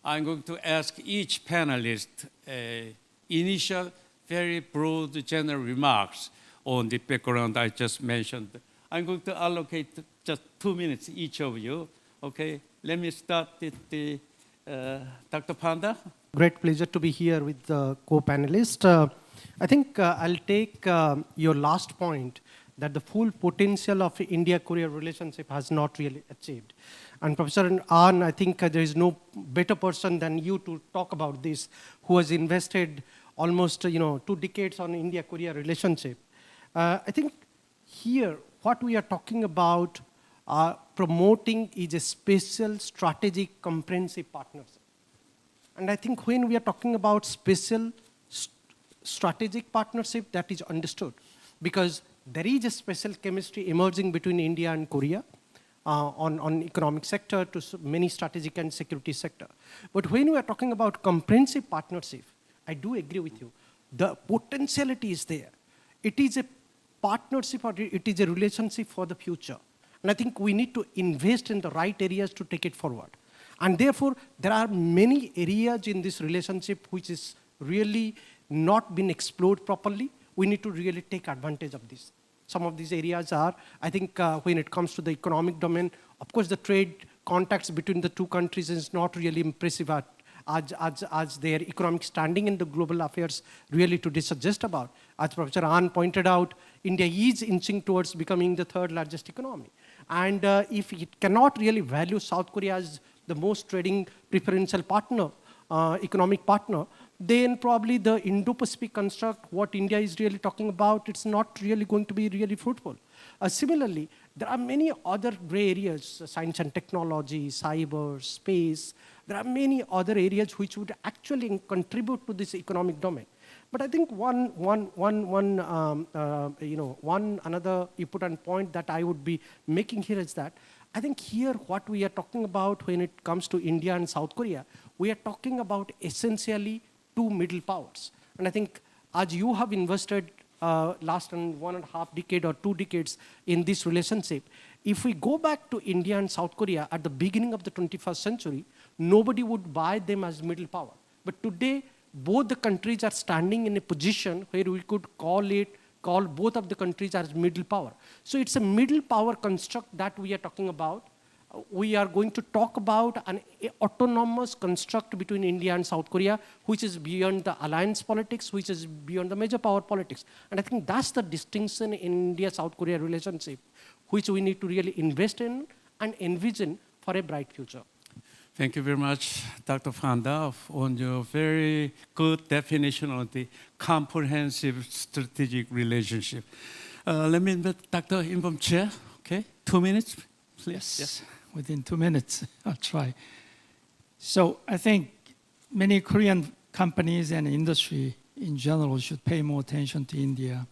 I'm going to ask each panelist initial, very broad general remarks on the background I just mentioned. I'm going to allocate just 2 minutes each of you. Okay, let me start with the Dr. Panda. Great pleasure to be here with the co-panelist. I think I'll take your last point that the full potential of India-Korea relationship has not really achieved. And Professor Ahn, I think there is no better person than you to talk about this, who has invested almost 2 decades on India-Korea relationship. I think here what we are talking about promoting is a special strategic comprehensive partnership. And I think when we are talking about special strategic partnership, that is understood because there is a special chemistry emerging between India and Korea on economic sector to many strategic and security sector. But when we are talking about comprehensive partnership, I do agree with you. The potentiality is there. It is a partnership or it is a relationship for the future. And I think we need to invest in the right areas to take it forward. And therefore, there are many areas in this relationship which is really not been explored properly. We need to really take advantage of this. Some of these areas are, I think when it comes to the economic domain, of course the trade contacts between the two countries is not really impressive as their economic standing in the global affairs really to suggest about. As Professor Ahn pointed out, India is inching towards becoming the 3rd largest economy. And if it cannot really value South Korea as the most trading preferential partner, economic partner, then probably the Indo-Pacific construct, what India is really talking about, it's not really going to be really fruitful. Similarly, there are many other gray areas, science and technology, cyber, space. There are many other areas which would actually contribute to this economic domain. But I think one another important point that I would be making here is that I think here what we are talking about when it comes to India and South Korea, we are talking about essentially 2 middle powers. And I think as you have invested last 1.5 decade or 2 decades in this relationship, if we go back to India and South Korea at the beginning of the 21st century, nobody would buy them as middle power. But today, both the countries are standing in a position where we could call both of the countries as middle power. So it's a middle power construct that we are talking about. We are going to talk about an autonomous construct between India and South Korea, which is beyond the alliance politics, which is beyond the major power politics. And I think that's the distinction in India-South Korea relationship, which we need to really invest in and envision for a bright future. Thank you very much, Dr. Panda, on your very good definition of the comprehensive strategic relationship. Let me invite Dr. Im Chair. Okay, 2 minutes, please. Yes, within 2 minutes, I'll try. So I think many Korean companies and industry in general should pay more attention to India.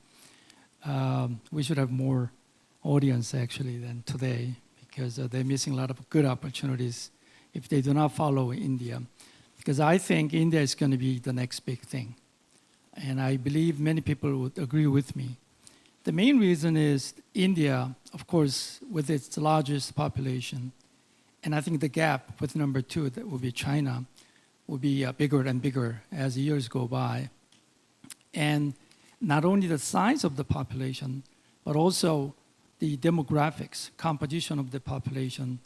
We should have more audience actually than today because they're missing a lot of good opportunities if they do not follow India. Because I think India is going to be the next big thing. And I believe many people would agree with me. The main reason is India, of course, with its largest population, and I think the gap with number 2, that will be China, will be bigger and bigger as the years go by. And not only the size of the population, but also the demographics, composition of the population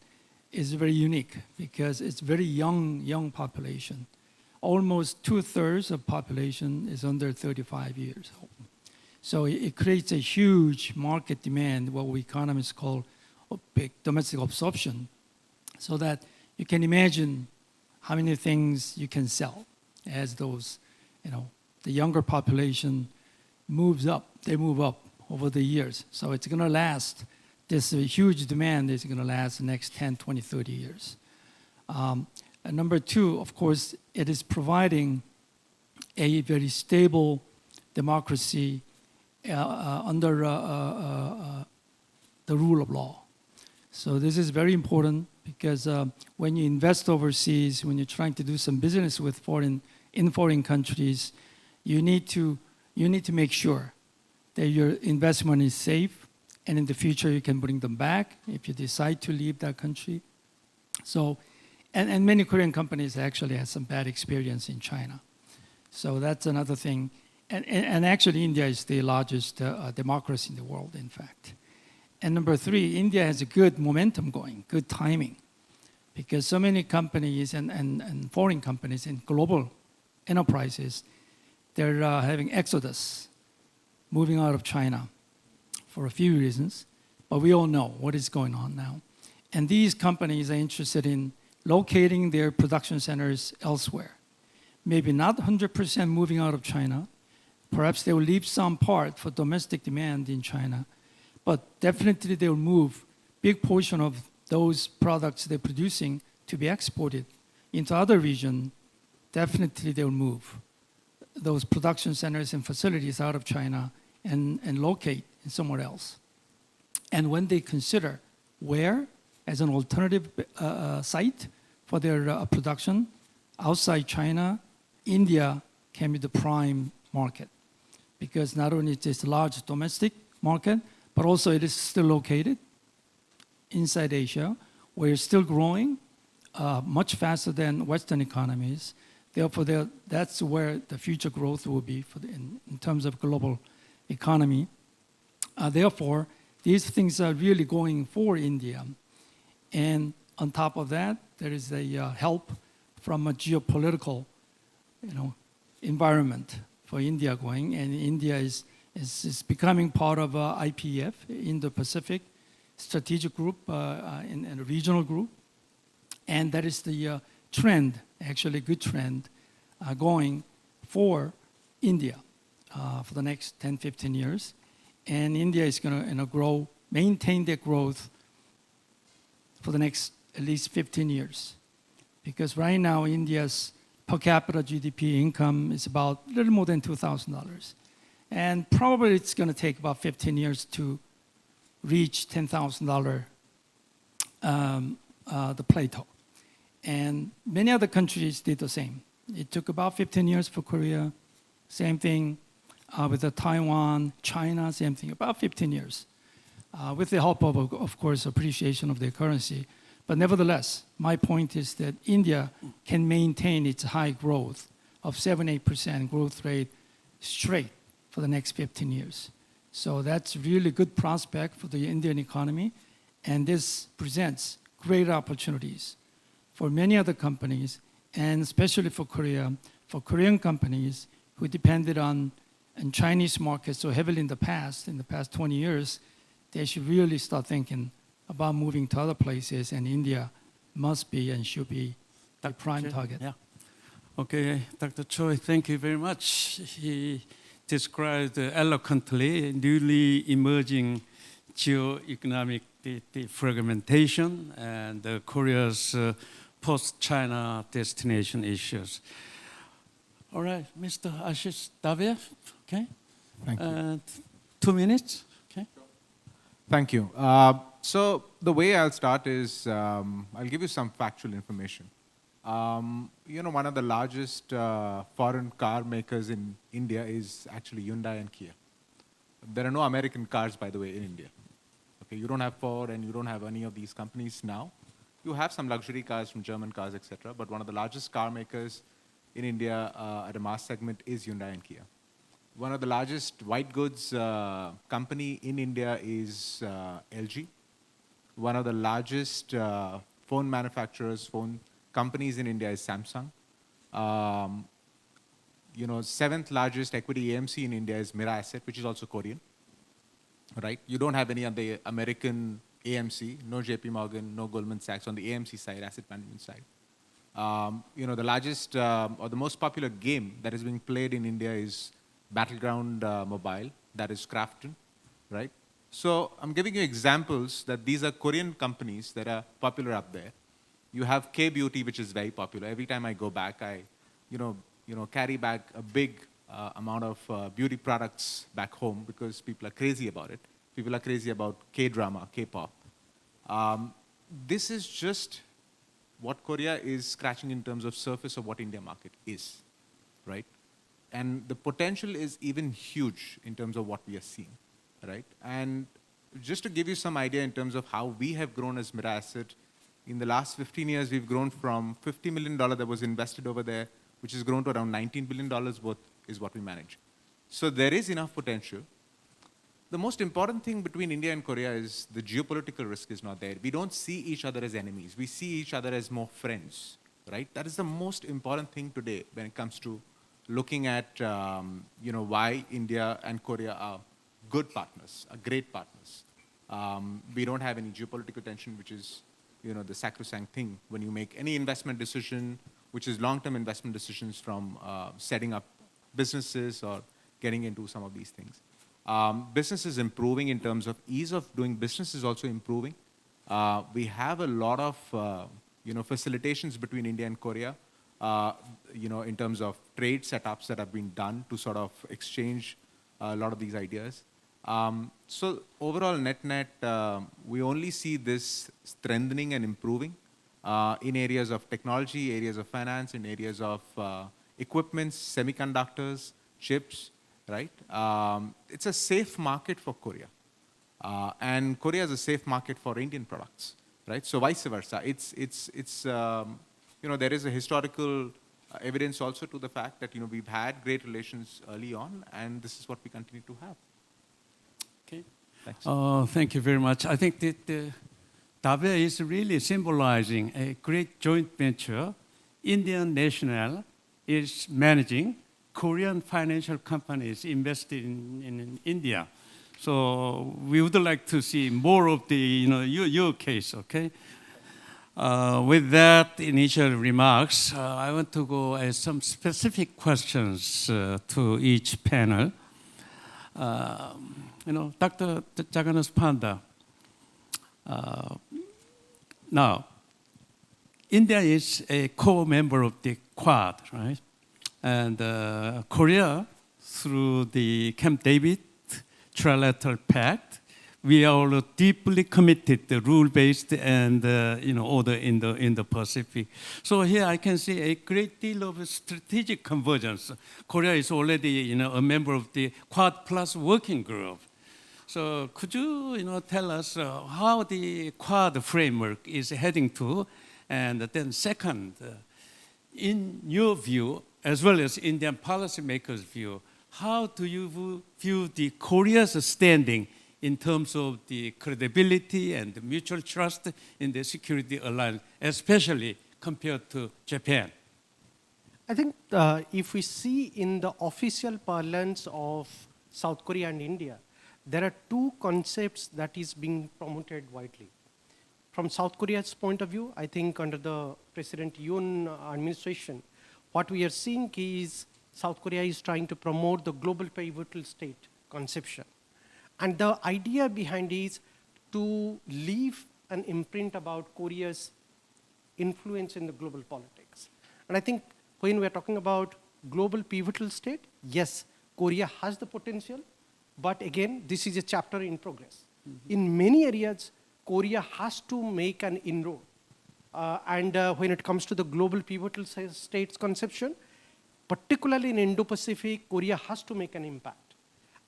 is very unique because it's very young population. Almost 2/3 of population is under 35 years old. So it creates a huge market demand, what we economists call big domestic absorption, so that you can imagine how many things you can sell as those, the younger population moves up, they move up over the years. So it's gonna last. This huge demand is going to last the next 10, 20, 30 years. And number 2, of course, it is providing a very stable democracy under the rule of law. So this is very important because when you invest overseas, when you're trying to do some business with in foreign countries, you need to make sure that your investment is safe. And in the future, you can bring them back if you decide to leave that country. So And many Korean companies actually had some bad experience in China. So that's another thing. And actually, India is the largest democracy in the world, in fact. And number three, India has a good momentum going, good timing, because so many companies and foreign companies and global enterprises, they're having exodus, moving out of China for a few reasons. But we all know what is going on now. And these companies are interested in locating their production centers elsewhere. Maybe not 100% moving out of China. Perhaps they will leave some part for domestic demand in China. But definitely they will move big portion of those products they're producing to be exported into other regions. Definitely they will move those production centers and facilities out of China and locate in somewhere else. And when they consider where as an alternative site for their production outside China, India can be the prime market, because not only is it a large domestic market, but also it is still located inside Asia, where it's still growing much faster than Western economies. Therefore, that's where the future growth will be in terms of global economy. Therefore, these things are really going for India. And on top of that, there is a help from a geopolitical, environment for India going. And India is becoming part of IPEF, Indo-Pacific strategic group and a regional group. And that is the trend, actually good trend, going for India for the next 10, 15 years. And India is going to grow, maintain their growth for the next at least 15 years. Because right now, India's per capita GDP income is about a little more than $2,000. And probably it's going to take about 15 years to reach $10,000, the plateau. And many other countries did the same. It took about 15 years for Korea. Same thing with the Taiwan, China, same thing, about 15 years. With the help of course, appreciation of their currency. But nevertheless, my point is that India can maintain its high growth of 7-8% growth rate straight for the next 15 years. So that's really good prospect for the Indian economy. And this presents great opportunities for many other companies, and especially for Korea, for Korean companies who depended on Chinese markets so heavily in the past 20 years, they should really start thinking about moving to other places, and India must be and should be the prime target. Yeah. Okay, Dr. Choi, thank you very much. He described eloquently newly emerging geo-economic fragmentation and Korea's post-China destination issues. All right, Mr. Ashish Davia, okay? Thank you. 2 minutes, okay? Thank you. So the way I'll start is I'll give you some factual information. One of the largest foreign car makers in India is actually Hyundai and Kia. There are no American cars, by the way, in India. Okay, you don't have Ford and you don't have any of these companies now. You have some luxury cars from German cars, etc. But one of the largest car makers in India at a mass segment is Hyundai and Kia. One of the largest white goods company in India is LG. One of the largest phone manufacturers, phone companies in India is Samsung. 7th largest equity AMC in India is Mira Asset, which is also Korean. Right? You don't have any on the American AMC, no JP Morgan, no Goldman Sachs on the AMC side, asset management side. The largest or the most popular game that is being played in India is Battleground Mobile, that is Crafton, right? So I'm giving you examples that these are Korean companies that are popular up there. You have K-Beauty, which is very popular. Every time I go back, I carry back a big amount of beauty products back home because people are crazy about it. People are crazy about K-drama, K-pop. This is just what Korea is scratching in terms of surface of what India market is, right? And the potential is even huge in terms of what we are seeing, right? And just to give you some idea in terms of how we have grown as Mira Asset In the last 15 years, we've grown from $50 million that was invested over there, which has grown to around $19 billion worth is what we manage. So there is enough potential. The most important thing between India and Korea is the geopolitical risk is not there. We don't see each other as enemies. We see each other as more friends, right? That is the most important thing today when it comes to looking at why India and Korea are good partners, are great partners. We don't have any geopolitical tension, which is the sacrosanct thing when you make any investment decision, which is long-term investment decisions from setting up businesses or getting into some of these things. Business is improving in terms of ease of doing business is also improving. We have a lot of facilitations between India and Korea, in terms of trade setups that have been done to sort of exchange a lot of these ideas. So overall, net-net, we only see this strengthening and improving in areas of technology, areas of finance, in areas of equipments, semiconductors, chips, right? It's a safe market for Korea. And Korea is a safe market for Indian products, right? So vice versa. There is a historical evidence also to the fact that, we've had great relations early on, and this is what we continue to have. Okay. Thanks. Thank you very much. I think that DABE is really symbolizing a great joint venture. Indian national is managing Korean financial companies invested in India. So we would like to see more of the, your case, okay? With that initial remarks, I want to go at some specific questions to each panel. Dr. Jaganas Panda, now, India is a core member of the Quad, right? And Korea, through the Camp David Trilateral Pact, we are all deeply committed to rule-based and order in the Indo-Pacific. So here I can see a great deal of strategic convergence. Korea is already a member of the Quad Plus working group. So could you tell us how the Quad framework is heading to? And then second, in your view, as well as Indian policymakers' view, how do you view the Korea's standing in terms of the credibility and the mutual trust in the security alliance, especially compared to Japan? I think if we see in the official parlance of South Korea and India, there are two concepts that is being promoted widely. From South Korea's point of view, I think under the President Yoon administration, what we are seeing is South Korea is trying to promote the global pivotal state conception. And the idea behind is to leave an imprint about Korea's influence in the global politics. And I think when we're talking about global pivotal state, yes, Korea has the potential, but again, this is a chapter in progress. Mm-hmm. In many areas, Korea has to make an inroad. And when it comes to the global pivotal states conception, particularly in Indo-Pacific, Korea has to make an impact.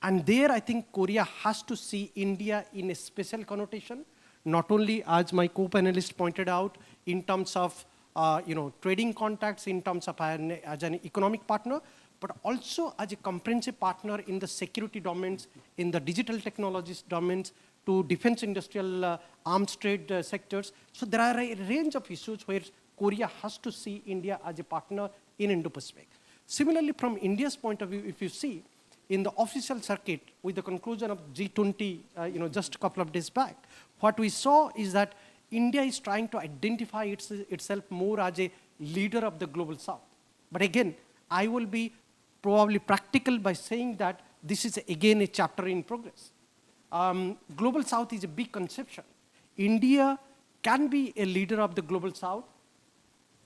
And there, I think Korea has to see India in a special connotation, not only, as my co-panelist pointed out, in terms of trading contacts, in terms of as an economic partner, but also as a comprehensive partner in the security domains, in the digital technologies domains, to defense industrial arms trade sectors. So there are a range of issues where Korea has to see India as a partner in Indo-Pacific. Similarly, from India's point of view, if you see, in the official circuit, with the conclusion of G20, just a couple of days back, what we saw is that India is trying to identify itself more as a leader of the global South. But again, I will be probably practical by saying that this is again a chapter in progress. Global South is a big conception. India can be a leader of the global South,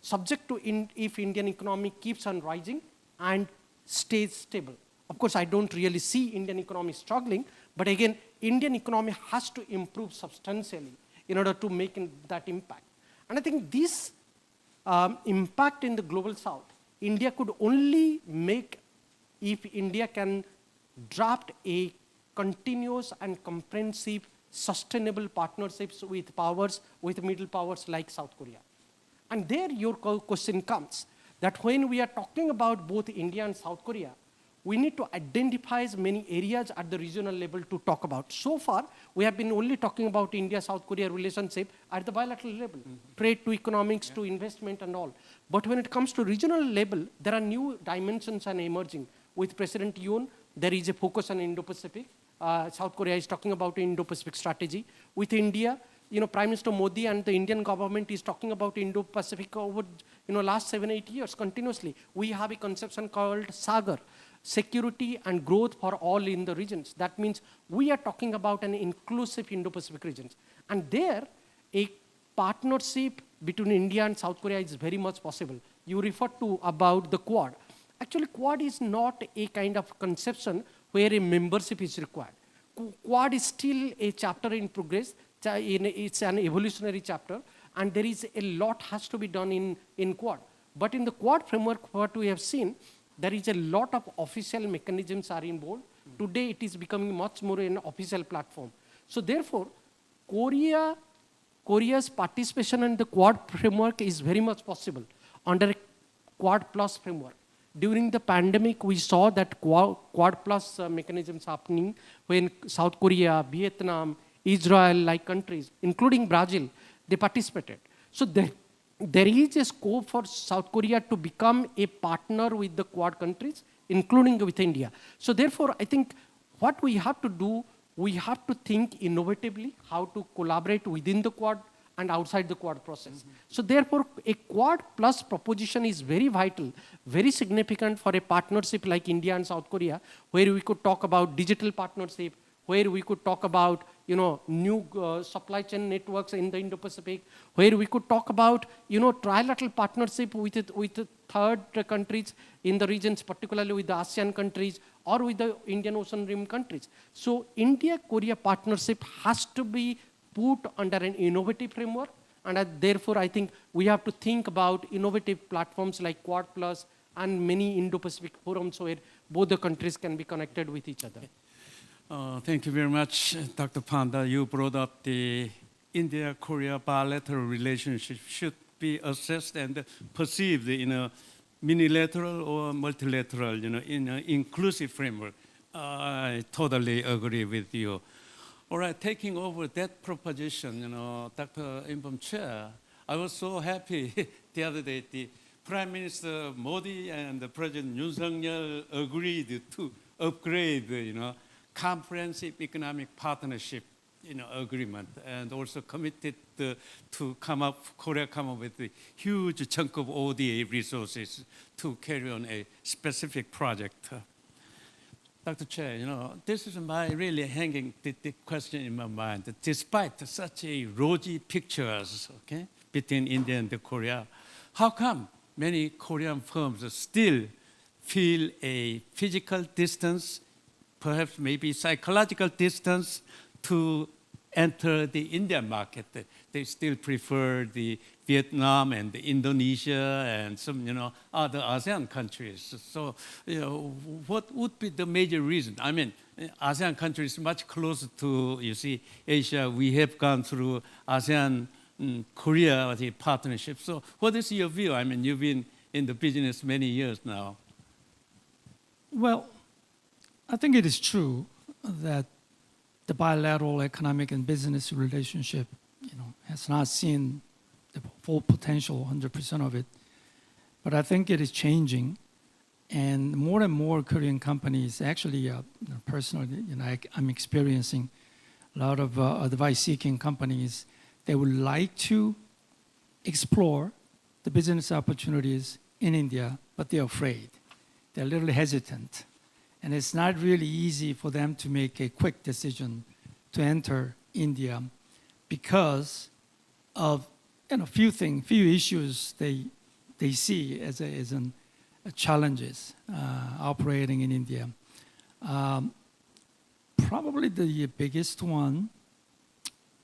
subject to if Indian economy keeps on rising and stays stable. Of course, I don't really see Indian economy struggling, but again, Indian economy has to improve substantially in order to make that impact. And I think this impact in the global South, India could only make if India can draft a continuous and comprehensive sustainable partnerships with powers, with middle powers like South Korea. And there your question comes, that when we are talking about both India and South Korea, we need to identify as many areas at the regional level to talk about. So far, we have been only talking about India-South Korea relationship at the bilateral level, trade to economics to investment and all. But when it comes to regional level, there are new dimensions and emerging. With President Yoon, there is a focus on Indo-Pacific. South Korea is talking about Indo-Pacific strategy. With India, Prime Minister Modi and the Indian government is talking about Indo-Pacific over last 7-8 years continuously. We have a conception called Sagar, security and growth for all in the regions. That means we are talking about an inclusive Indo-Pacific regions. And there, a partnership between India and South Korea is very much possible. You referred to about the Quad. Actually, Quad is not a kind of conception where a membership is required. Quad is still a chapter in progress. It's an evolutionary chapter, and there is a lot has to be done in Quad. But in the Quad framework, what we have seen, there is a lot of official mechanisms are involved. Today, it is becoming much more an official platform. So therefore, Korea's participation in the Quad framework is very much possible under a Quad Plus framework. During the pandemic, we saw that Quad Plus mechanisms happening when South Korea, Vietnam, Israel-like countries, including Brazil, they participated. So there is a scope for South Korea to become a partner with the Quad countries, including with India. So therefore, I think what we have to do, we have to think innovatively how to collaborate within the Quad and outside the Quad process. So therefore, a Quad Plus proposition is very vital, very significant for a partnership like India and South Korea, where we could talk about digital partnership, where we could talk about new supply chain networks in the Indo-Pacific, where we could talk about trilateral partnership with third countries in the regions, particularly with the ASEAN countries or with the Indian Ocean Rim countries. So India-Korea partnership has to be put under an innovative framework, and therefore I think we have to think about innovative platforms like Quad Plus and many Indo-Pacific forums where both the countries can be connected with each other. Thank you very much, Dr. Panda. You brought up the India-Korea bilateral relationship should be assessed and perceived in a unilateral or multilateral, in an inclusive framework. I totally agree with you. All right, taking over that proposition, Dr. Inbom Chair, I was so happy the other day the Prime Minister Modi and the President Yoon Suk-yeol agreed to upgrade, comprehensive economic partnership, agreement, and also committed to Korea come up with a huge chunk of ODA resources to carry on a specific project. Dr. Chair, this is my really hanging the question in my mind. Despite such a rosy pictures, between India and Korea, how come many Korean firms still feel a physical distance, perhaps maybe psychological distance to enter the Indian market? They still prefer the Vietnam and the Indonesia and some, other ASEAN countries. So, what would be the major reason? I mean, ASEAN countries much closer to, Asia. We have gone through ASEAN Korea partnership. So, what is your view? I mean, you've been in the business many years now. Well, I think it is true that the bilateral economic and business relationship, has not seen the full potential, 100% of it. But I think it is changing, and more Korean companies, actually, personally, I'm experiencing a lot of advice-seeking companies. They would like to explore the business opportunities in India, but they're afraid. They're a little hesitant. And it's not really easy for them to make a quick decision to enter India because of few issues they see as challenges operating in India. Probably the biggest one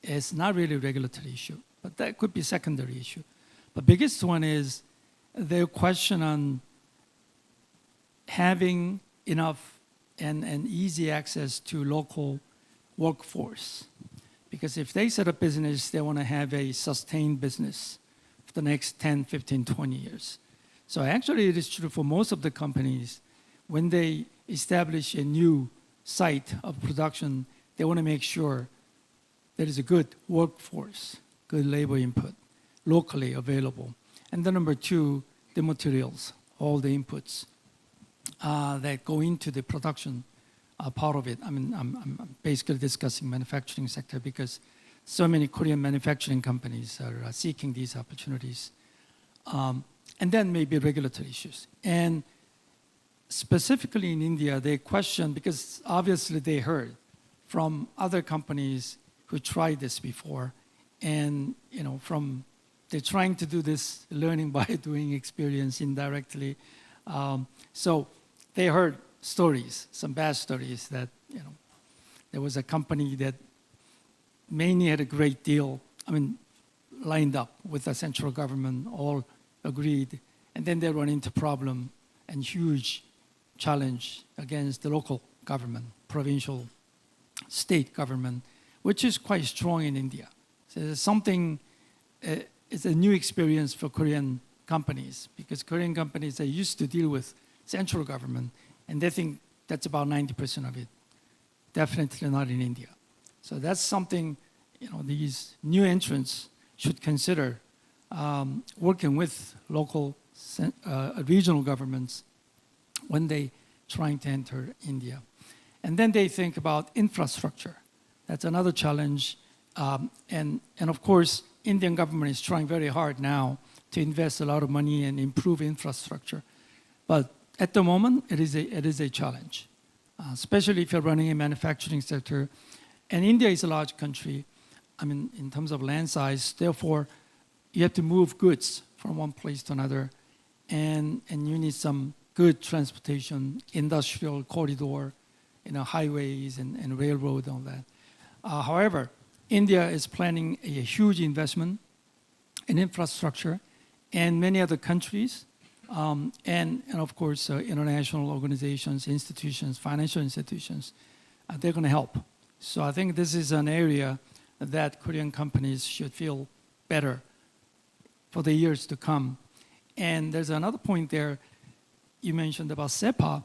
is not really a regulatory issue, but that could be a secondary issue. The biggest one is their question on having enough and easy access to local workforce. Because if they set up business, they want to have a sustained business for the next 10, 15, 20 years. So actually it is true for most of the companies, when they establish a new site of production, they want to make sure there is a good workforce, good labor input, locally available. And then number two, the materials, all the inputs that go into the production part of it. I mean, I'm basically discussing manufacturing sector because so many Korean manufacturing companies are seeking these opportunities. And then maybe regulatory issues. And specifically in India, they question, because obviously they heard from other companies who tried this before, and they're trying to do this learning by doing experience indirectly. So they heard stories, some bad stories that there was a company that mainly had a great deal, lined up with the central government, all agreed, and then they run into problem and huge challenge against the local government, provincial, state government, which is quite strong in India. So it's something, it's a new experience for Korean companies because Korean companies are used to deal with central government and they think that's about 90% of it. Definitely not in India. So that's something, these new entrants should consider working with local regional governments when they trying to enter India. And then they think about infrastructure. That's another challenge. And of course, Indian government is trying very hard now to invest a lot of money and improve infrastructure. But at the moment, it is a challenge, especially if you're running a manufacturing sector. And India is a large country, in terms of land size. Therefore, you have to move goods from one place to another. And you need some good transportation, industrial corridor, highways and railroad, all that. However, India is planning a huge investment in infrastructure, and many other countries, and of course, international organizations, institutions, financial institutions, they're going to help. So I think this is an area that Korean companies should feel better for the years to come. And there's another point there you mentioned about SEPA.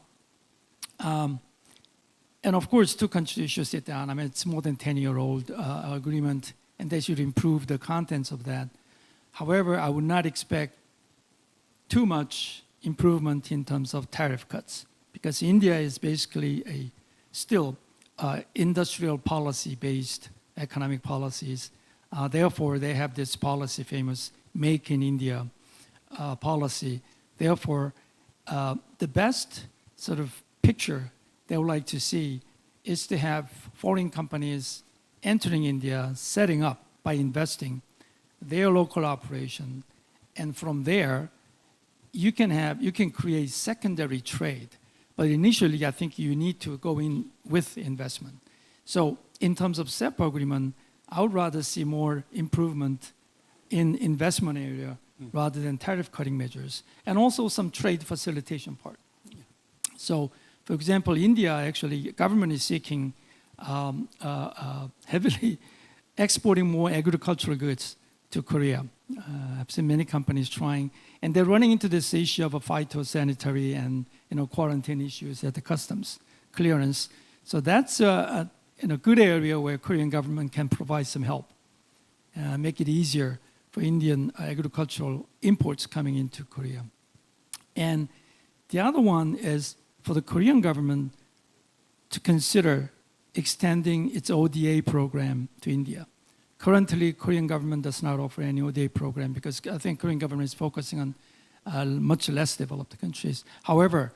And of course, two countries should sit down. It's more than 10-year-old agreement, and they should improve the contents of that. However, I would not expect too much improvement in terms of tariff cuts, because India is basically still industrial policy-based economic policies. Therefore, they have this policy, famous Make in India policy. Therefore, the best sort of picture they would like to see is to have foreign companies entering India, setting up by investing their local operation, and from there, you can create secondary trade. But initially, I think you need to go in with investment. So in terms of SEPA agreement, I would rather see more improvement in investment area rather than tariff cutting measures, and also some trade facilitation part. So, for example, India, actually, government is seeking heavily exporting more agricultural goods to Korea. I've seen many companies trying, and they're running into this issue of a phytosanitary and quarantine issues at the customs clearance. So that's a good area where Korean government can provide some help, make it easier for Indian agricultural imports coming into Korea. And the other one is for the Korean government to consider extending its ODA program to India. Currently, Korean government does not offer any ODA program because I think Korean government is focusing on much less developed countries. However,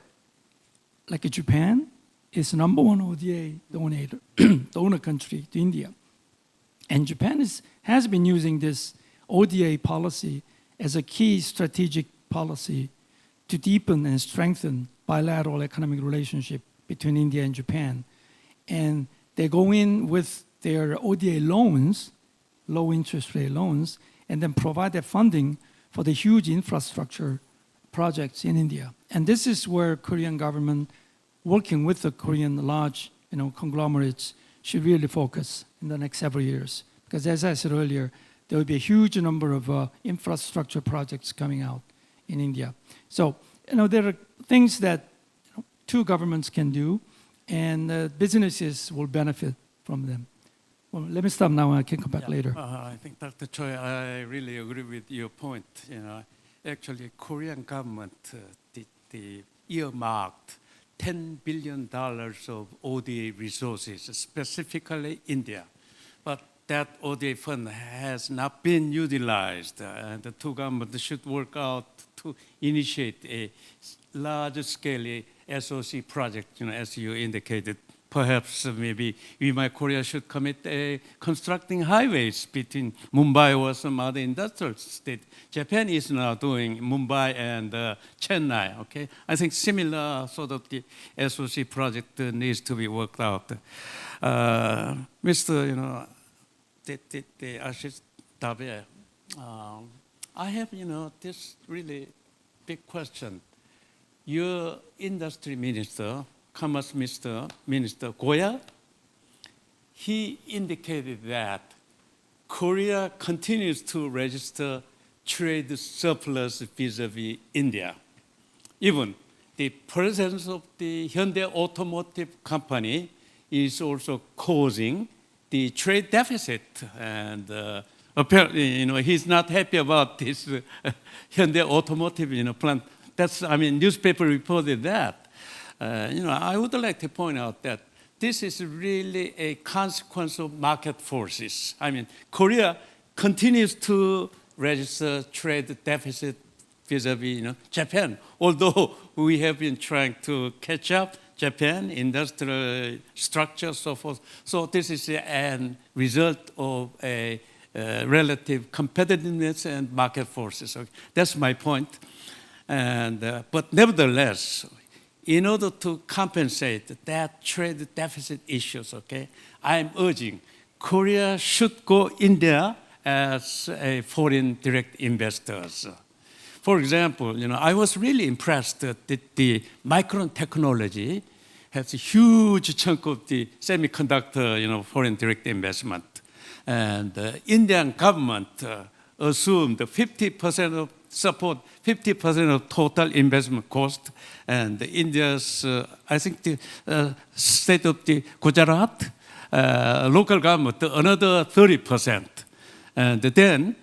like Japan is the #1 ODA donor country to India. And Japan has been using this ODA policy as a key strategic policy to deepen and strengthen bilateral economic relationship between India and Japan. And they go in with their ODA loans, low interest rate loans, and then provide the funding for the huge infrastructure projects in India. And this is where Korean government, working with the Korean large conglomerates, should really focus in the next several years. Because as I said earlier, there will be a huge number of infrastructure projects coming out in India. So, there are things that two governments can do, and businesses will benefit from them. Well, let me stop now, and I can come back later. I think, Dr. Choi, I really agree with your point. Actually, Korean government the earmarked $10 billion of ODA resources, specifically India. But that ODA fund has not been utilized, and the two governments should work out to initiate a large-scale SOC project, as you indicated. Perhaps maybe Korea should commit constructing highways between Mumbai or some other industrial state. Japan is now doing Mumbai and Chennai. Okay, I think similar sort of the SOC project needs to be worked out. Mr. The Ashish Dabe, I have this really big question. Your industry minister, Commerce Minister Goyal, he indicated that Korea continues to register trade surplus vis-a-vis India. Even the presence of the Hyundai Automotive Company is also causing the trade deficit, and apparently, he's not happy about this Hyundai Automotive, plant. Newspaper reported that. I would like to point out that this is really a consequence of market forces. Korea continues to register trade deficit vis-a-vis Japan, although we have been trying to catch up Japan, industrial structure, so forth. So this is a result of a relative competitiveness and market forces. Okay? That's my point. But nevertheless, in order to compensate that trade deficit issues, okay, I'm urging Korea should go India as a foreign direct investors. For example, I was really impressed that the Micron technology has a huge chunk of the semiconductor, foreign direct investment. And the Indian government assumed 50% of support, 50% of total investment cost. And India's, I think the state of the Gujarat, local government, another 30%. And then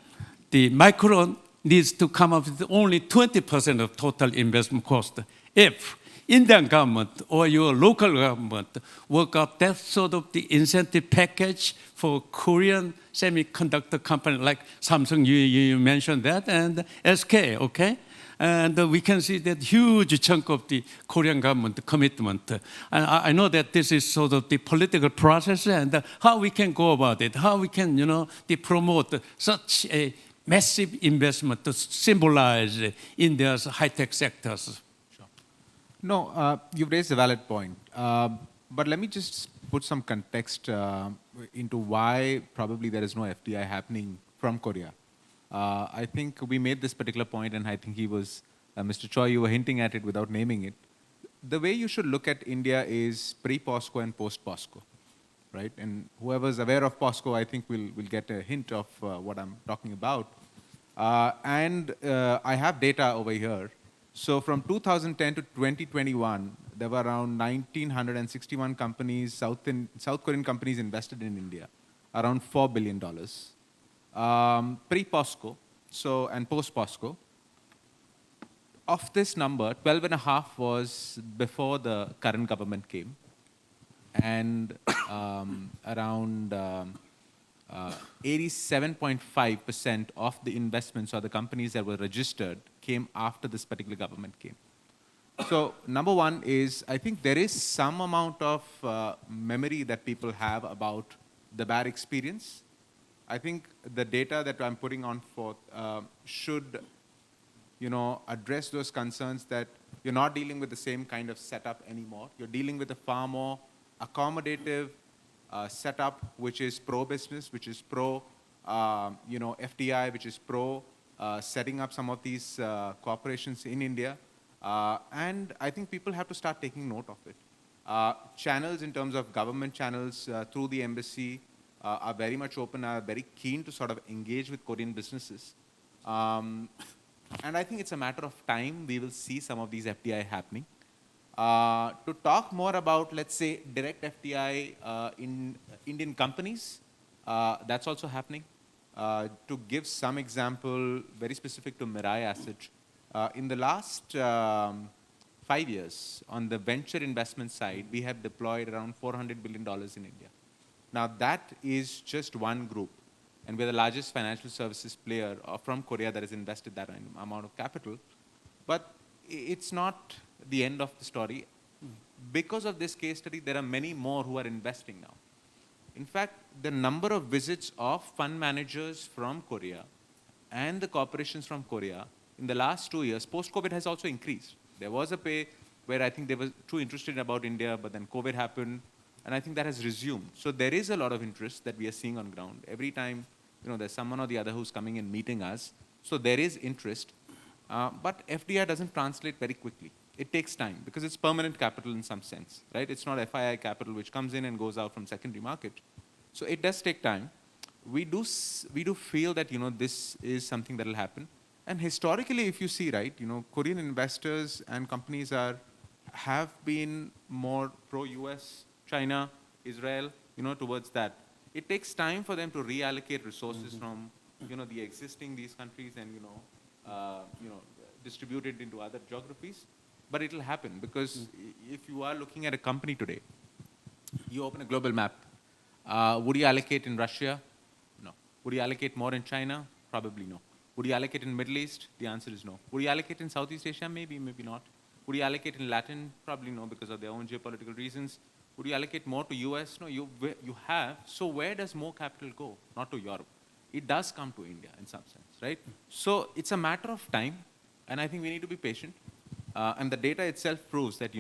the Micron needs to come up with only 20% of total investment cost. If Indian government or your local government work out that sort of the incentive package for Korean semiconductor company like Samsung, you mentioned that, and SK, okay? And we can see that huge chunk of the Korean government commitment. And I know that this is sort of the political process, and how we can go about it, how we can, promote such a massive investment to symbolize India's high-tech sectors. Sure. No, you've raised a valid point. But let me just put some context into why probably there is no FDI happening from Korea. I think we made this particular point, and I think he was, Mr. Choi, you were hinting at it without naming it. The way you should look at India is pre-POSCO and post-POSCO, right? And whoever's aware of POSCO, I think will get a hint of what I'm talking about. I have data over here. So from 2010 to 2021, there were around 1,961 companies, South Korean companies invested in India, around $4 billion. Pre-POSCO, and post-POSCO, of this number, 12.5 was before the current government came, and around 87.5% of the investments or the companies that were registered came after this particular government came. So number one is, I think there is some amount of memory that people have about the bad experience. I think the data that I'm putting on forth should, address those concerns that you're not dealing with the same kind of setup anymore. You're dealing with a far more accommodative setup, which is pro-business, which is FDI, which is setting up some of these corporations in India. And I think people have to start taking note of it. Channels in terms of government channels through the embassy are very much open, are very keen to sort of engage with Korean businesses. And I think it's a matter of time we will see some of these FDI happening. To talk more about, let's say, direct FDI in Indian companies, that's also happening. To give some example, very specific to Mirai Asset, in the last 5 years, on the venture investment side, we have deployed around $400 billion in India. Now, that is just one group. And we're the largest financial services player from Korea that has invested that amount of capital. But it's not the end of the story. Because of this case study, there are many more who are investing now. In fact, the number of visits of fund managers from Korea and the corporations from Korea in the last 2 years, post-COVID, has also increased. There was a pay where I think they were too interested about India, but then COVID happened, and I think that has resumed. So there is a lot of interest that we are seeing on ground. Every time, there's someone or the other who's coming and meeting us. So there is interest, but FDI doesn't translate very quickly. It takes time because it's permanent capital in some sense, right? It's not FII capital which comes in and goes out from secondary market. So it does take time. We do feel that, this is something that will happen. And historically, if you see, right, Korean investors and companies have been more pro-US, China, Israel, towards that. It takes time for them to reallocate resources from, the existing these countries and, distribute it into other geographies. But it will happen because if you are looking at a company today, you open a global map. Would you allocate in Russia? No. Would you allocate more in China? Probably no. Would you allocate in Middle East? The answer is no. Would you allocate in Southeast Asia? Maybe, maybe not. Would you allocate in Latin? Probably no, because of their own geopolitical reasons. Would you allocate more to US? No, you have. So where does more capital go? Not to Europe. It does come to India in some sense, right? So it's a matter of time, and I think we need to be patient. And the data itself proves that,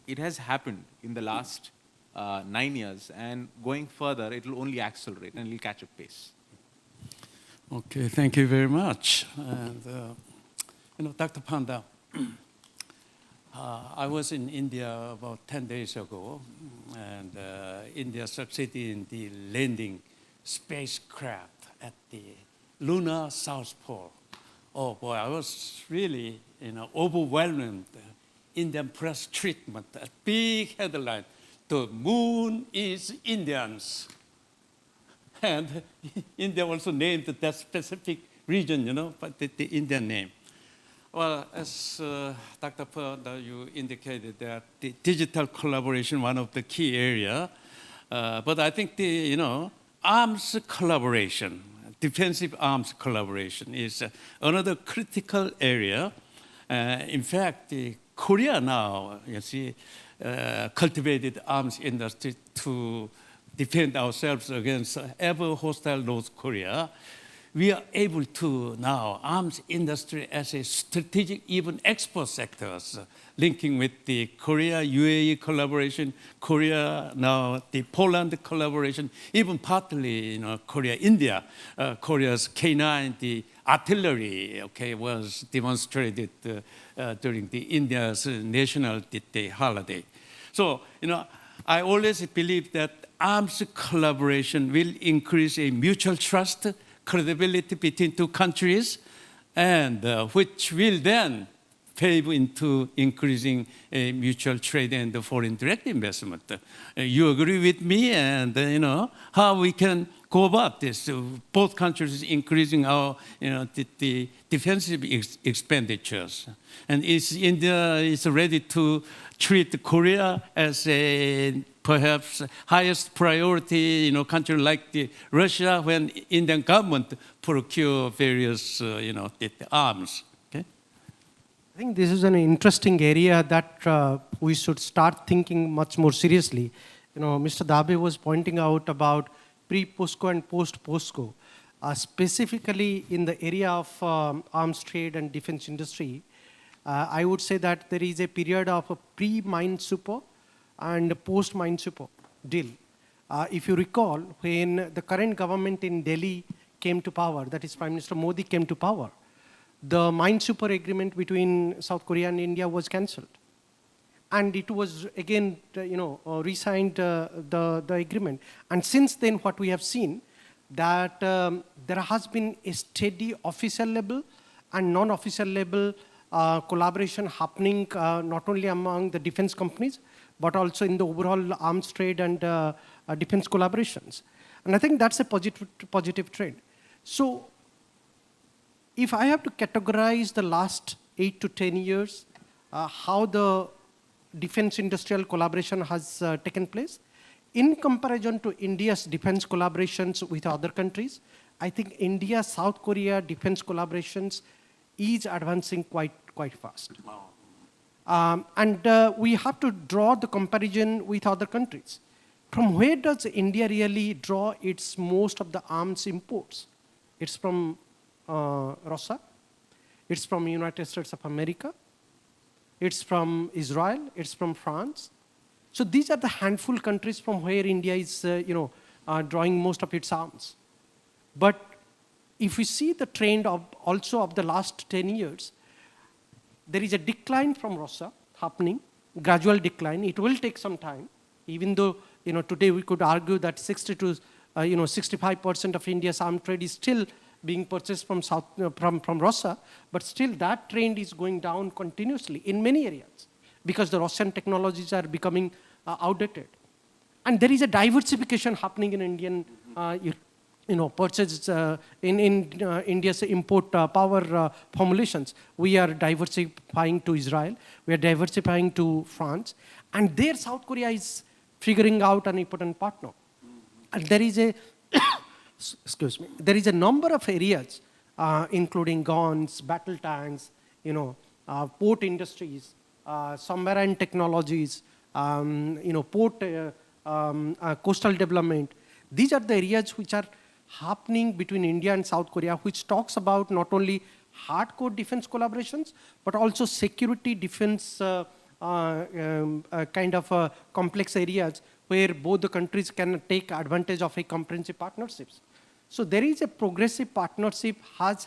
it has happened in the last 9 years, and going further, it will only accelerate and it will catch up pace. Okay, thank you very much. And, Dr. Panda, I was in India about 10 days ago, and India succeeded in the landing spacecraft at the lunar South Pole. Oh boy, I was really, overwhelmed. Indian press treatment, a big headline, "The moon is Indians." And India also named that specific region, but the Indian name. Well, as Dr. Panda, you indicated that the digital collaboration, one of the key area, but I think the, arms collaboration, defensive arms collaboration is another critical area. In fact, Korea now, cultivated arms industry to defend ourselves against ever hostile North Korea. We are able to now arms industry as a strategic, even export sectors, linking with the Korea-UAE collaboration, Korea now the Poland collaboration, even partly Korea-India. Korea's K9, the artillery, was demonstrated during the India's National Day holiday. So I always believe that arms collaboration will increase a mutual trust, credibility between two countries, and which will then pave into increasing mutual trade and foreign direct investment. You agree with me, and how we can go about this? Both countries increasing our the defensive expenditures, and India is ready to treat Korea as a perhaps highest priority, country like Russia, when Indian government procure various, the arms. Okay. I think this is an interesting area that we should start thinking much more seriously. Mr. Dabe was pointing out about pre-POSCO and post-POSCO. Specifically in the area of arms trade and defense industry, I would say that there is a period of a pre-Mine Super and post-Mine Super deal. If you recall, when the current government in Delhi came to power, that is Prime Minister Modi came to power, the Mine Super agreement between South Korea and India was cancelled. and it was again, re-signed the agreement. And since then, what we have seen that there has been a steady official level and non-official level collaboration happening not only among the defense companies, but also in the overall arms trade and defense collaborations. And I think that's a positive trend. So if I have to categorize the last 8 to 10 years, how the defense industrial collaboration has taken place, in comparison to India's defense collaborations with other countries, I think India-South Korea defense collaborations is advancing quite fast. And we have to draw the comparison with other countries. From where does India really draw its most of the arms imports? It's from Russia, it's from United States of America, it's from Israel, it's from France. So these are the handful countries from where India is drawing most of its arms. But if we see the trend also of the last 10 years, there is a decline from Russia happening, gradual decline. It will take some time, even though today we could argue that 60 to 65% of India's arms trade is still being purchased from Russia, but still that trend is going down continuously in many areas because the Russian technologies are becoming outdated. And there is a diversification happening in Indian purchases in India's import power formulations. We are diversifying to Israel, we are diversifying to France, and there South Korea is figuring out an important partner. And there is a, excuse me, there is a number of areas, including guns, battle tanks, port industries, submarine technologies, port, coastal development. These are the areas which are happening between India and South Korea, which talks about not only hardcore defense collaborations, but also security defense kind of complex areas where both the countries can take advantage of a comprehensive partnerships. So there is a progressive partnership has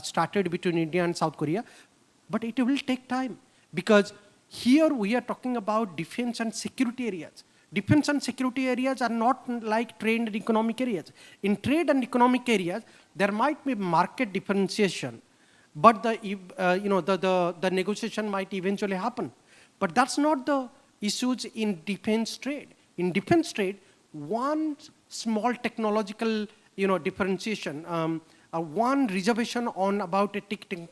started between India and South Korea, but it will take time because here we are talking about defense and security areas. Defense and security areas are not like trade and economic areas. In trade and economic areas, there might be market differentiation, but the negotiation might eventually happen. But that's not the issues in defense trade. In defense trade, one small technological differentiation, one reservation on about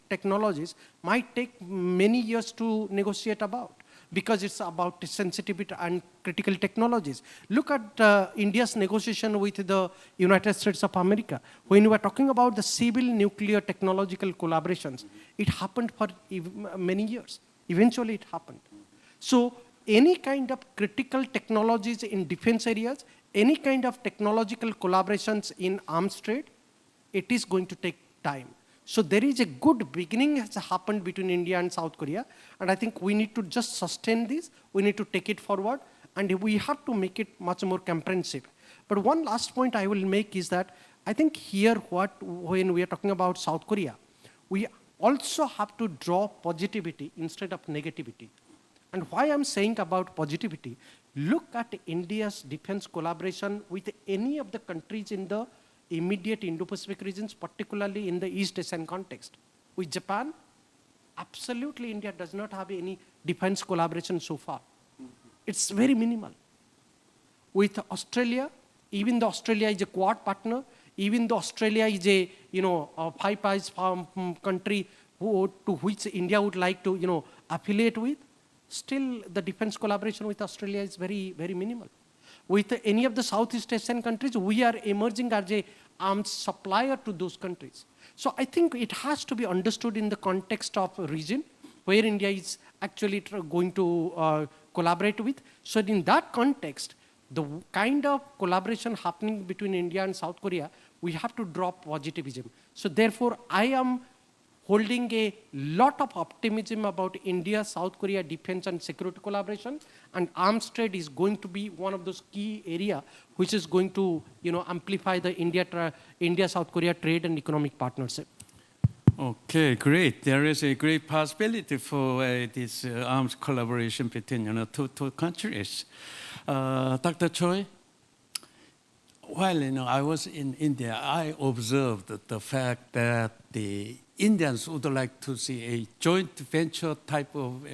technologies might take many years to negotiate about, because it's about sensitivity and critical technologies. Look at India's negotiation with the United States of America. When we are talking about the civil nuclear technological collaborations, it happened for many years. Eventually it happened. So any kind of critical technologies in defense areas, any kind of technological collaborations in arms trade, it is going to take time. So there is a good beginning has happened between India and South Korea, and I think we need to just sustain this, we need to take it forward, and we have to make it much more comprehensive. But one last point I will make is that I think here when we are talking about South Korea, we also have to draw positivity instead of negativity. And why I'm saying about positivity, look at India's defense collaboration with any of the countries in the immediate Indo-Pacific regions, particularly in the East Asian context. With Japan, absolutely India does not have any defense collaboration so far. It's very minimal. With Australia, even though Australia is a Quad partner, even though Australia is a Five Eyes country to which India would like to affiliate with, still the defense collaboration with Australia is very, very minimal. With any of the Southeast Asian countries, we are emerging as a arms supplier to those countries. So I think it has to be understood in the context of a region where India is actually going to collaborate with. So in that context, the kind of collaboration happening between India and South Korea, we have to draw positivism. So therefore, I am holding a lot of optimism about India-South Korea defense and security collaboration, and arms trade is going to be one of those key areas which is going to amplify the India-South Korea trade and economic partnership. Okay, great. There is a great possibility for this arms collaboration between two countries. Dr. Choi, while I was in India, I observed the fact that the Indians would like to see a joint venture type of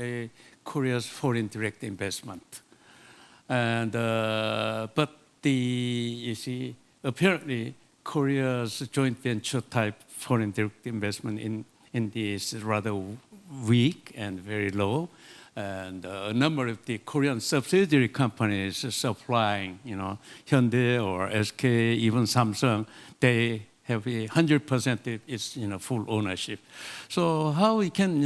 Korea's foreign direct investment, and but you see, apparently Korea's joint venture type foreign direct investment in India is rather weak and very low. And a number of the Korean subsidiary companies supplying, Hyundai or SK, even Samsung, they have 100% is full ownership. So how we can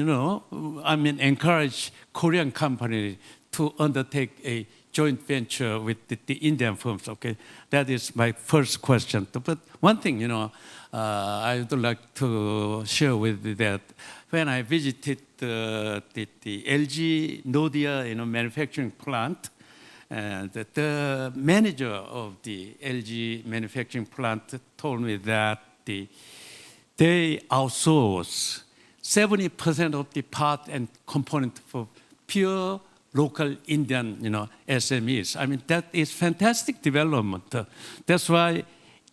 encourage Korean companies to undertake a joint venture with the Indian firms? Okay, that is my first question. But one thing I would like to share with you that when I visited the LG Nodia manufacturing plant, and the manager of the LG manufacturing plant told me that they outsource 70% of the part and component for pure local Indian SMEs. I mean, that is fantastic development. That's why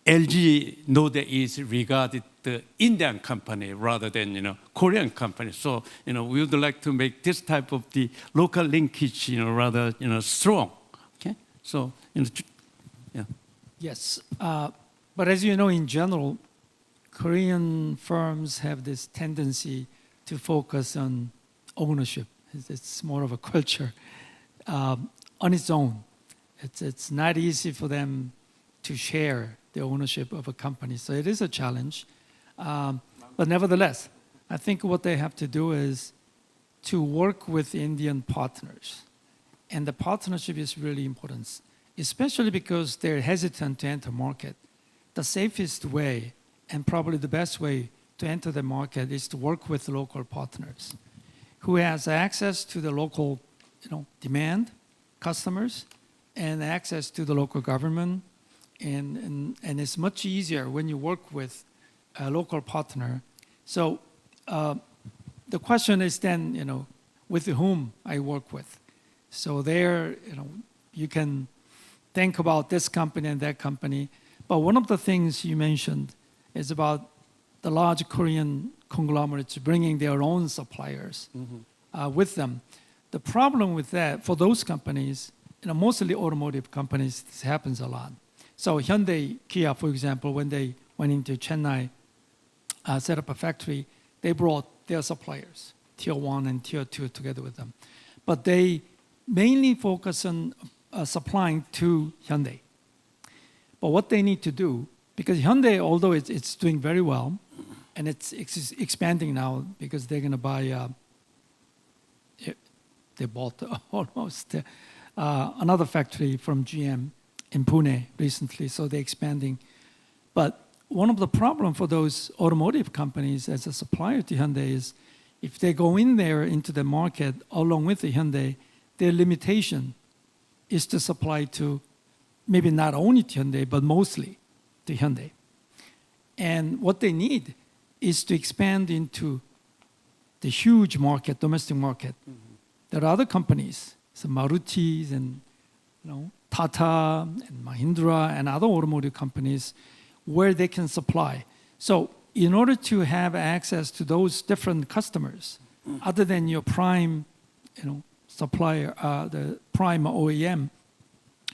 LG Nodia is regarded the Indian company rather than Korean company. So we would like to make this type of the local linkage rather strong. Okay, so yeah. Yes, but as you know, in general, Korean firms have this tendency to focus on ownership. It's more of a culture on its own. It's not easy for them to share the ownership of a company. So it is a challenge. But nevertheless, I think what they have to do is to work with Indian partners. And the partnership is really important, especially because they're hesitant to enter market. The safest way and probably the best way to enter the market is to work with local partners who has access to the local demand, customers, and access to the local government. And it's much easier when you work with a local partner. So the question is then, with whom I work with. So there, you can think about this company and that company. But one of the things you mentioned is about the large Korean conglomerates bringing their own suppliers with them. The problem with that, for those companies, mostly automotive companies, this happens a lot. So Hyundai, Kia, for example, when they went into Chennai, set up a factory, they brought their suppliers, tier 1 and tier 2 together with them. But they mainly focus on supplying to Hyundai. But what they need to do, because Hyundai, although it's doing very well, and it's expanding now because they're going to buy, they bought almost another factory from GM in Pune recently, so they're expanding. But one of the problems for those automotive companies as a supplier to Hyundai is if they go in there into the market along with the Hyundai, their limitation is to supply to maybe not only to Hyundai, but mostly to Hyundai. And what they need is to expand into the huge market, domestic market. There are other companies, some Maruti's and Tata and Mahindra and other automotive companies where they can supply. So in order to have access to those different customers, other than your prime supplier, the prime OEM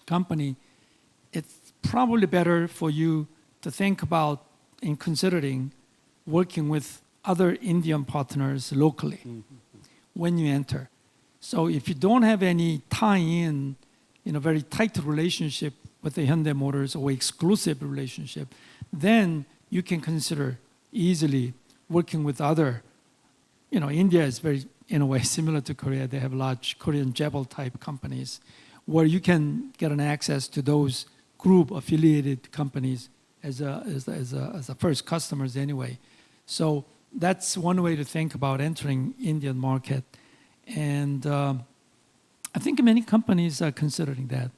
company, it's probably better for you to think about in considering working with other Indian partners locally when you enter. So if you don't have any tie-in, very tight relationship with the Hyundai Motors or exclusive relationship, then you can consider easily working with other, India is very, in a way, similar to Korea. They have large Korean Jebel type companies where you can get an access to those group affiliated companies as a first customers anyway. So that's one way to think about entering Indian market. And I think many companies are considering that.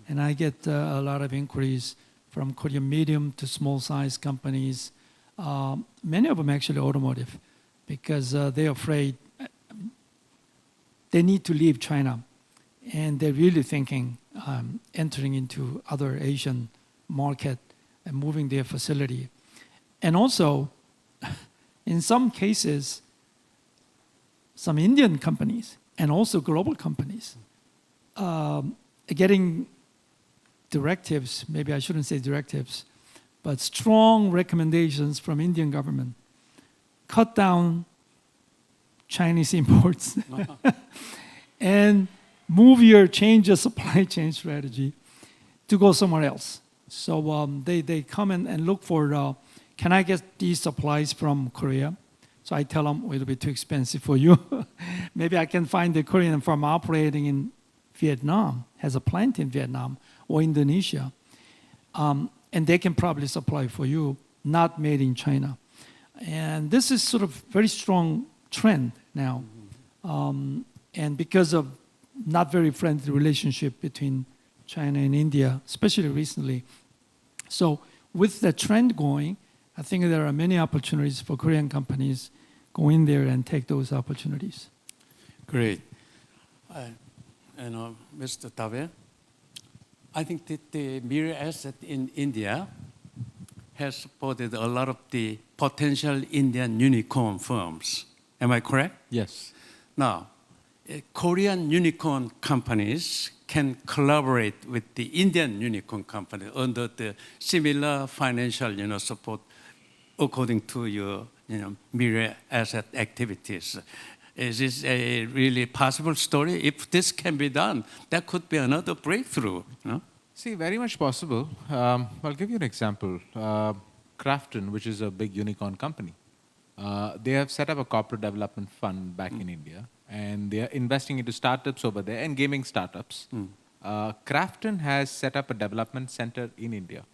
And I get a lot of inquiries from Korean medium to small size companies many of them actually automotive, because they're afraid they need to leave China, and they're really thinking entering into other Asian market and moving their facility. And also, in some cases, some Indian companies and also global companies getting directives, maybe I shouldn't say directives, but strong recommendations from Indian government. Cut down Chinese imports and change your supply chain strategy to go somewhere else. So they come and look for, can I get these supplies from Korea? So I tell them, it'll be too expensive for you. Maybe I can find a Korean firm operating in Vietnam, has a plant in Vietnam or Indonesia, and they can probably supply for you, not made in China. And this is sort of very strong trend now. And because of not very friendly relationship between China and India, especially recently. So with the trend going, I think there are many opportunities for Korean companies go in there and take those opportunities. Great. Mr. Tabe, I think that the mirror asset in India has supported a lot of the potential Indian unicorn firms. Am I correct? Yes. Now, Korean unicorn companies can collaborate with the Indian unicorn company under the similar financial, support according to your, mirror asset activities. Is this a really possible story? If this can be done, that could be another breakthrough. No? See, very much possible. I'll give you an example. Crafton, which is a big unicorn company, they have set up a corporate development fund back in India, and they are investing into startups over there and gaming startups. Crafton has set up a development center in India,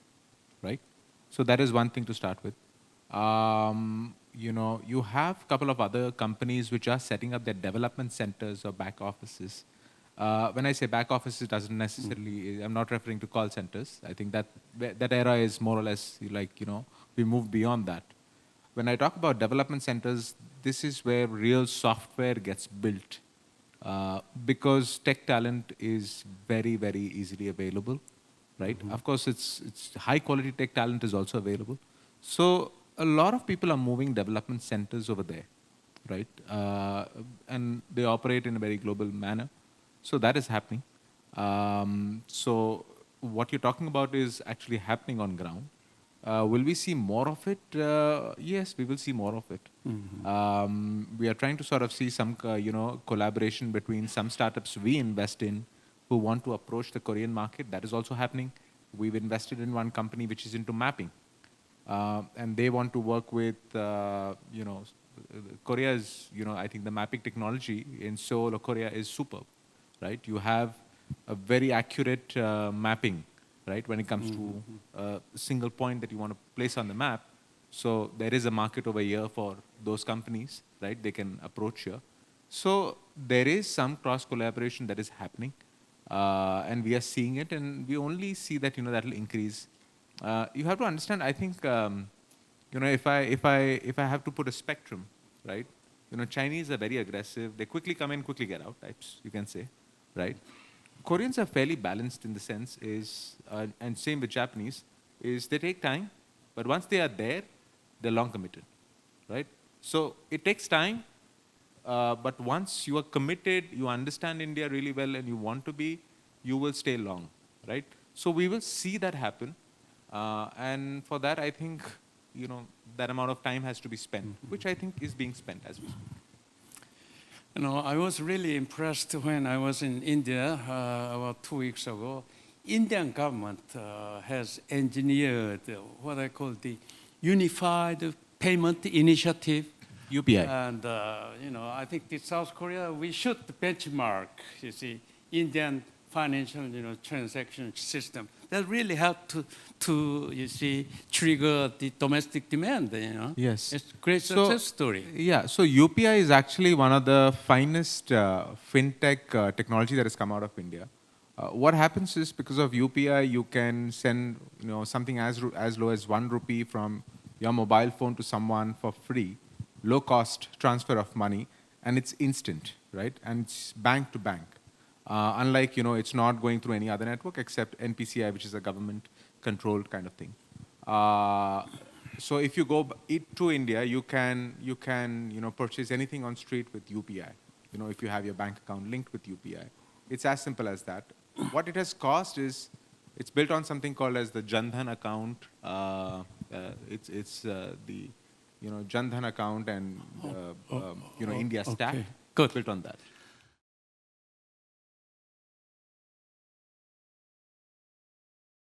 right? So that is one thing to start with. You have a couple of other companies which are setting up their development centers or back offices. When I say back offices, it doesn't necessarily, I'm not referring to call centers. I think that era is more or less we moved beyond that. When I talk about development centers, this is where real software gets built because tech talent is very, very easily available, right? Of course, it's high quality tech talent is also available. So a lot of people are moving development centers over there, right? And they operate in a very global manner. So that is happening. So what you're talking about is actually happening on ground. Will we see more of it? Yes, we will see more of it. We are trying to sort of see some, collaboration between some startups we invest in who want to approach the Korean market. That is also happening. We've invested in one company which is into mapping. And they want to work with, Korea's, I think the mapping technology in Seoul or Korea is superb, right? You have a very accurate mapping, right, when it comes to a single point that you want to place on the map. So there is a market over here for those companies, right? They can approach here. So there is some cross collaboration that is happening, and we are seeing it, and we only see that that will increase. You have to understand. I think if I have to put a spectrum, right? Chinese are very aggressive. They quickly come in, quickly get out types. You can say, right? Koreans are fairly balanced in the sense is, and same with Japanese, is they take time, but once they are there, they're long committed, right? So it takes time, but once you are committed, you understand India really well and you want to be, you will stay long, right? So we will see that happen. And for that, I think, that amount of time has to be spent, which I think is being spent as we speak. I was really impressed when I was in India about 2 weeks ago. Indian government has engineered what I call the Unified Payment Initiative. UPI. And, I think the South Korea, we should benchmark, Indian financial, transaction system. That really helped to trigger the domestic demand, Yes. It's a great success story. Yeah, so UPI is actually one of the finest fintech technology that has come out of India. What happens is because of UPI, you can send, something as low as 1 rupee from, your mobile phone to someone for free, low cost transfer of money, and it's instant, right? And it's bank to bank. Unlike, it's not going through any other network except NPCI, which is a government controlled kind of thing. So if you go to India, you can purchase anything on street with UPI. If you have your bank account linked with UPI, it's as simple as that. What it has cost is it's built on something called as the Jan Dhan account. It's the Jan Dhan account and India stack Good. built on that.